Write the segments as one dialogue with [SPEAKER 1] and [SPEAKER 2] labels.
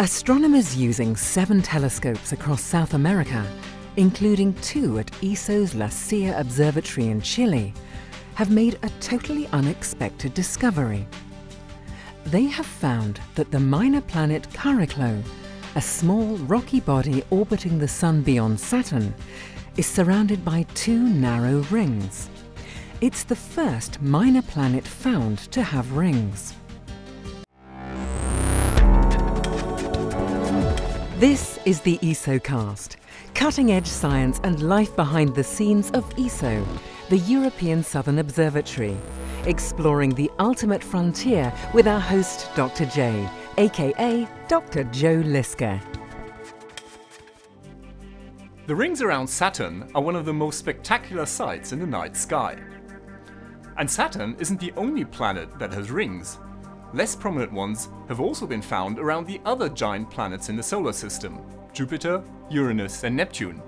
[SPEAKER 1] Astronomers using 7 telescopes across South America, including 2 at ESO's La Silla Observatory in Chile, have made a totally unexpected discovery. They have found that the minor planet Chariklo, a small rocky body orbiting the Sun beyond Saturn, is surrounded by 2 narrow rings. It's the first minor planet found to have rings. This is the ESOcast, cutting-edge science and life behind the scenes of ESO, the European Southern Observatory, exploring the ultimate frontier with our host Dr. J, aka Dr. Joe Liske.
[SPEAKER 2] The rings around Saturn are one of the most spectacular sights in the night sky. And Saturn isn't the only planet that has rings. Less prominent ones have also been found around the other giant planets in the solar system, Jupiter, Uranus and Neptune.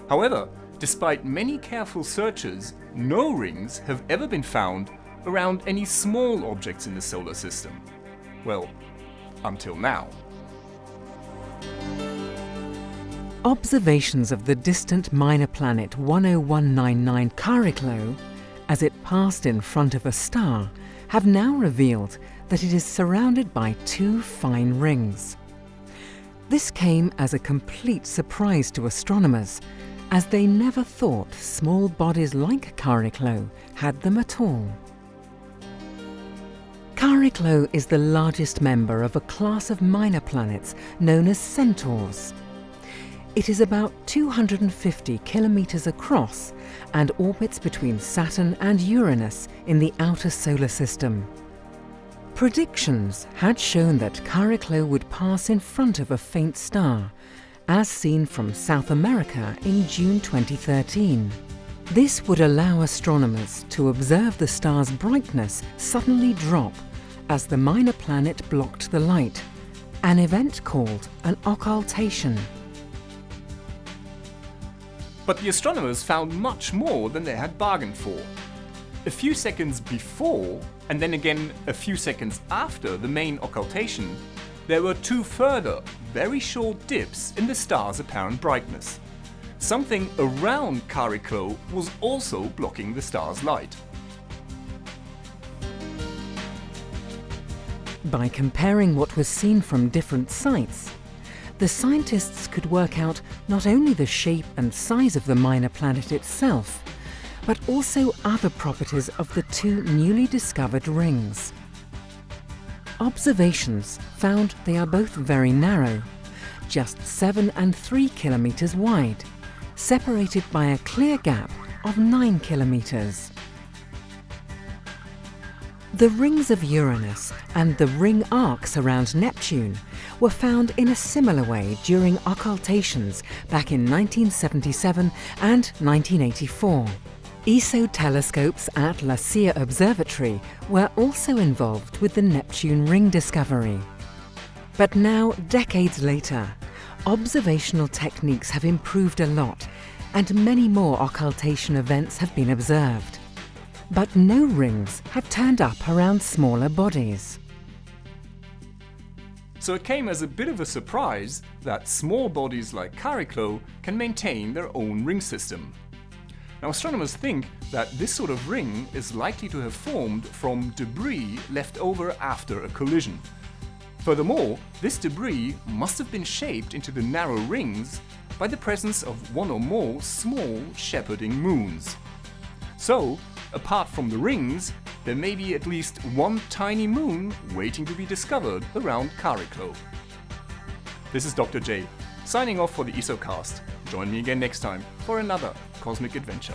[SPEAKER 2] However, despite many careful searches, no rings have ever been found around any small objects in the solar system. Well, until now.
[SPEAKER 1] Observations of the distant minor planet 10199 Chariklo, as it passed in front of a star, have now revealed that it is surrounded by 2 fine rings. This came as a complete surprise to astronomers, as they never thought small bodies like Chariklo had them at all. Chariklo is the largest member of a class of minor planets known as centaurs. It is about 250 kilometers across and orbits between Saturn and Uranus in the outer solar system. Predictions had shown that Chariklo would pass in front of a faint star, as seen from South America in June 2013. This would allow astronomers to observe the star's brightness suddenly drop as the minor planet blocked the light, an event called an occultation.
[SPEAKER 2] But the astronomers found much more than they had bargained for. A few seconds before, and then again a few seconds after the main occultation, there were 2 further, very short dips in the star's apparent brightness. Something around Chariklo was also blocking the star's light.
[SPEAKER 1] By comparing what was seen from different sites, the scientists could work out not only the shape and size of the minor planet itself, but also other properties of the 2 newly discovered rings. Observations found they are both very narrow, just 7 and 3 kilometers wide, separated by a clear gap of 9 kilometers. The rings of Uranus and the ring arcs around Neptune were found in a similar way during occultations back in 1977 and 1984. ESO telescopes at La Silla Observatory were also involved with the Neptune ring discovery. But now, decades later, observational techniques have improved a lot and many more occultation events have been observed. But no rings have turned up around smaller bodies.
[SPEAKER 2] So it came as a bit of a surprise that small bodies like Chariklo can maintain their own ring system. Now, astronomers think that this sort of ring is likely to have formed from debris left over after a collision. Furthermore, this debris must have been shaped into the narrow rings by the presence of 1 or more small shepherding moons. So, apart from the rings, there may be at least 1 tiny moon waiting to be discovered around Chariklo. This is Dr. J, signing off for the ESOcast. Join me again next time for another cosmic adventure.